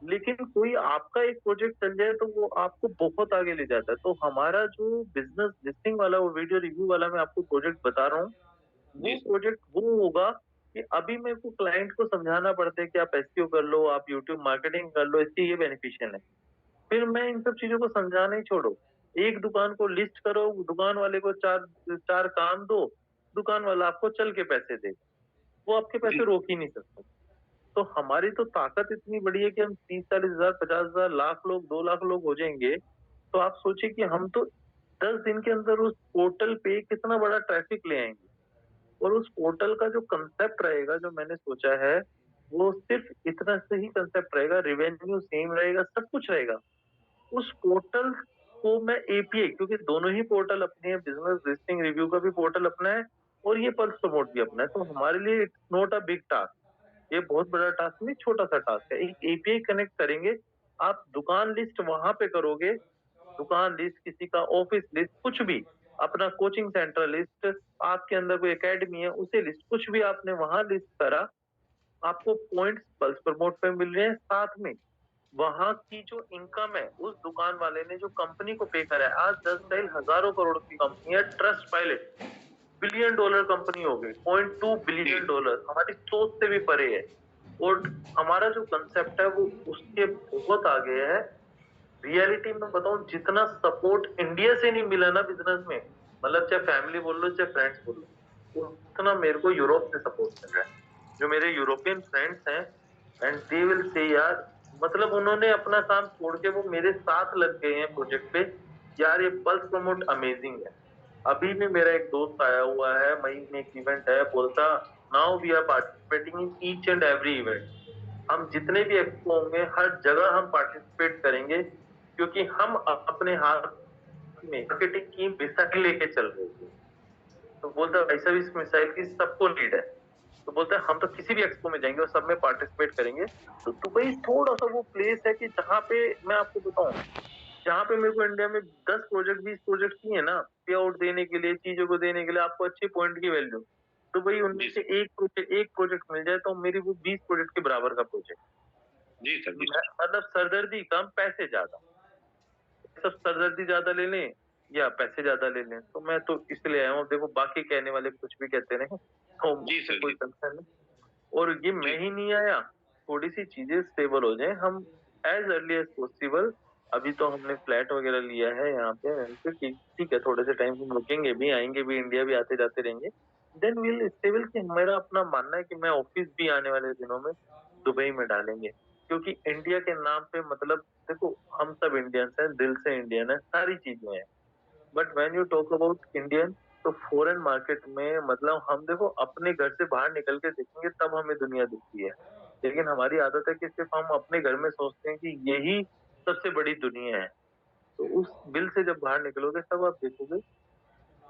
लेकिन कोई आपका एक प्रोजेक्ट चल जाए तो वो आपको बहुत आगे ले जाता है। तो हमारा जो बिजनेस लिस्टिंग वाला, वो वीडियो रिव्यू वाला मैं आपको प्रोजेक्ट बता रहा हूँ, जी वो सर। प्रोजेक्ट वो होगा कि अभी मेरे को क्लाइंट को समझाना पड़ता है कि आप एसईओ कर लो, आप यूट्यूब मार्केटिंग कर लो, इससे ये बेनिफिशियल है। फिर मैं इन सब चीजों को समझाना ही छोड़ो, एक दुकान को लिस्ट करो, दुकान वाले को चार चार काम दो, दुकान वाला आपको चल के पैसे देगा, वो आपके पैसे जी रोक ही नहीं सकते। तो हमारी तो ताकत इतनी बड़ी है कि हम 30-40 हजार, 50 हजार, लाख लोग, 2 लाख लोग हो जाएंगे। तो आप सोचिए कि हम तो 10 दिन के अंदर उस पोर्टल पे कितना बड़ा ट्रैफिक ले आएंगे। और उस पोर्टल का जो कंसेप्ट रहेगा, जो मैंने सोचा है, वो सिर्फ इतना से ही कंसेप्ट रहेगा, रेवेन्यू सेम रहेगा, सब कुछ रहेगा। उस पोर्टल को मैं एपीआई, क्योंकि दोनों ही पोर्टल अपने हैं, बिजनेस लिस्टिंग रिव्यू का भी पोर्टल अपना है और ये पल्स प्रमोट भी अपना है, तो हमारे लिए it's not a big task. ये बहुत बड़ा टास्क नहीं, छोटा सा टास्क है। एक एपीआई कनेक्ट करेंगे, आप दुकान लिस्ट वहां पे करोगे, दुकान लिस्ट, किसी का ऑफिस लिस्ट, कुछ भी, अपना कोचिंग सेंटर लिस्ट, आपके अंदर कोई एकेडमी है उसे लिस्ट, कुछ भी आपने वहां लिस्ट करा, आपको पॉइंट्स पल्स प्रमोट पे मिल रहे हैं। साथ में वहां की जो इनकम है उस दुकान वाले ने जो कंपनी को पे करा है, आज 10 हजारों करोड़ की कंपनी है trust pilot, billion dollar company हो गई, $0.2 बिलियन, हमारी सोच से भी परे है। और हमारा जो कंसेप्ट है वो उसके बहुत आगे है। रियलिटी में बताऊं, जितना सपोर्ट इंडिया से नहीं मिला ना बिजनेस में, मतलब चाहे फैमिली बोल लो चाहे फ्रेंड्स बोल लो, उतना मेरे को यूरोप से सपोर्ट मिल रहा है। जो मेरे यूरोपियन फ्रेंड्स हैं, एंड दे विल से यार, मतलब उन्होंने अपना काम छोड़ के वो मेरे साथ लग गए हैं प्रोजेक्ट पे। यार ये पल्स प्रमोट अमेजिंग है। अभी भी मेरा एक दोस्त आया हुआ है, मई में एक इवेंट है, बोलता now we are participating in each and every event. हम जितने भी एक्सपो होंगे हर जगह हम पार्टिसिपेट करेंगे, क्योंकि हम अपने हाथ में मार्केटिंग की मिसाइल लेके चल रहे थे। तो बोलता भाई साहब इस मिसाइल की सबको नीड है। तो बोलता है हम तो किसी भी एक्सपो में जाएंगे और सब में पार्टिसिपेट करेंगे। तो दुबई थोड़ा सा वो प्लेस है कि जहाँ पे मैं आपको बताऊं, जहाँ पे मेरे को इंडिया में 10 प्रोजेक्ट 20 प्रोजेक्ट चाहिए ना, पे आउट देने के लिए, चीजों को देने के लिए, आपको अच्छे पॉइंट की वैल्यू, तो भाई उनमें से एक प्रोजेक्ट मिल जाए तो मेरी वो 20 प्रोजेक्ट के बराबर का प्रोजेक्ट। जी सर, मतलब सरदर्दी कम पैसे ज्यादा, सब सरदर्दी ज्यादा ले लें या पैसे ज्यादा ले लें, तो मैं तो इसलिए आया हूँ। देखो बाकी कहने वाले कुछ भी कहते रहे, तो मुझसे कोई कंसर्न नहीं। और ये मैं ही नहीं आया, थोड़ी सी चीजें स्टेबल हो जाए, हम एज अर्ली एज पॉसिबल। अभी तो हमने फ्लैट वगैरह लिया है यहाँ पे रेंट पे, ठीक है, थोड़े से टाइम हम रुकेंगे भी, आएंगे भी, इंडिया भी आते जाते रहेंगे। Then will stable. कि मेरा अपना मानना है कि मैं ऑफिस भी आने वाले दिनों में दुबई में डालेंगे, क्योंकि इंडिया के नाम पे, मतलब देखो हम सब इंडियंस हैं, दिल से इंडियन है, सारी चीजें हैं। But when you talk about Indian, तो फॉरेन मार्केट में, मतलब हम देखो अपने घर से बाहर निकल के देखेंगे तब हमें दुनिया दिखती है। लेकिन हमारी आदत है कि सिर्फ हम अपने घर में सोचते हैं कि यही सबसे बड़ी दुनिया है। तो उस बिल से जब बाहर निकलोगे तब आप देखोगे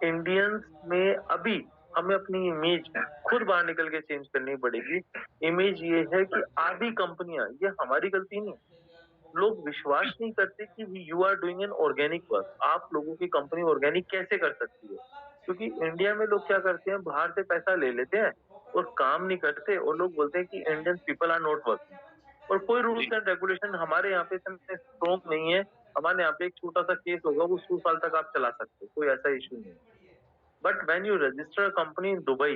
इंडियंस में अभी हमें अपनी इमेज खुद बाहर निकल के चेंज करनी पड़ेगी। इमेज ये है कि आधी कंपनियां, ये हमारी गलती नहीं, लोग विश्वास नहीं करते कि you are doing an organic work. आप लोगों की कंपनी ऑर्गेनिक कैसे कर सकती है? क्योंकि इंडिया में लोग क्या करते हैं, बाहर से पैसा ले लेते हैं और काम नहीं करते, और लोग बोलते हैं कि Indian people are not working. और कोई रूल्स एंड रेगुलेशन हमारे यहाँ पे इतने स्ट्रॉन्ग नहीं है। हमारे यहाँ पे एक छोटा सा केस होगा, वो 100 साल तक आप चला सकते हो, कोई ऐसा इशू नहीं। But when you register company in Dubai,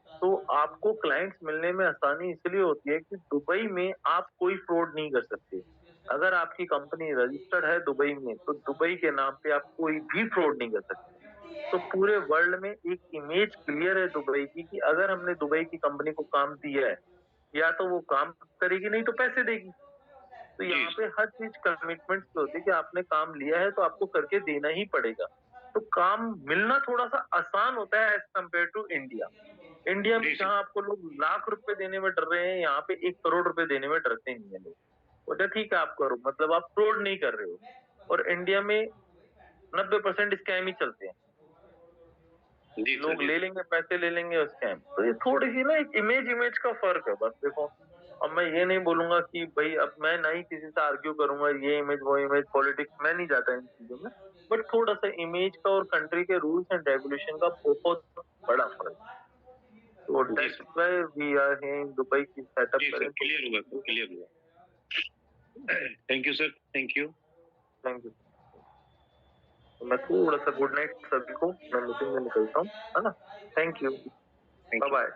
तो आपको क्लाइंट्स मिलने में आसानी इसलिए होती है कि दुबई में आप कोई फ्रॉड नहीं कर सकते। अगर आपकी कंपनी रजिस्टर्ड है दुबई में, तो दुबई के नाम पे आप कोई भी फ्रॉड नहीं कर सकते। तो पूरे वर्ल्ड में एक इमेज क्लियर है दुबई की कि अगर हमने दुबई की कंपनी को काम दिया है, या तो वो काम करेगी, नहीं तो पैसे देगी। तो यहाँ पे हर चीज कमिटमेंट होती है कि आपने काम लिया है तो आपको करके देना ही पड़ेगा। तो काम मिलना थोड़ा सा आसान होता है as compare to India. India में जहाँ आपको लोग लाख रुपए देने में डर रहे हैं, यहाँ पे 1 करोड़ रुपए देने में डरते नहीं है लोग। बोलते ठीक है आप करो, मतलब आप फ्रॉड नहीं कर रहे हो। और इंडिया में 90% स्कैम ही चलते हैं, लोग ले लेंगे, पैसे ले लेंगे और स्कैम। तो ये थोड़ी सी ना एक इमेज का फर्क है बस। देखो अब मैं ये नहीं बोलूंगा कि भाई, अब मैं ना ही किसी से आर्ग्यू करूंगा, ये इमेज वो इमेज, पॉलिटिक्स मैं नहीं जाता इन चीजों में। बट थोड़ा सा इमेज का और कंट्री के रूल्स एंड रेगुलेशन का बहुत बड़ा फर्क है। तो that's why we are here in Dubai की सेटअप करें। क्लियर हुआ। Thank you sir, thank you. Thank you. मैं थोड़ा सा गुड नाइट सभी को, मैं मीटिंग में निकलता हूँ, है ना। Thank you, bye bye.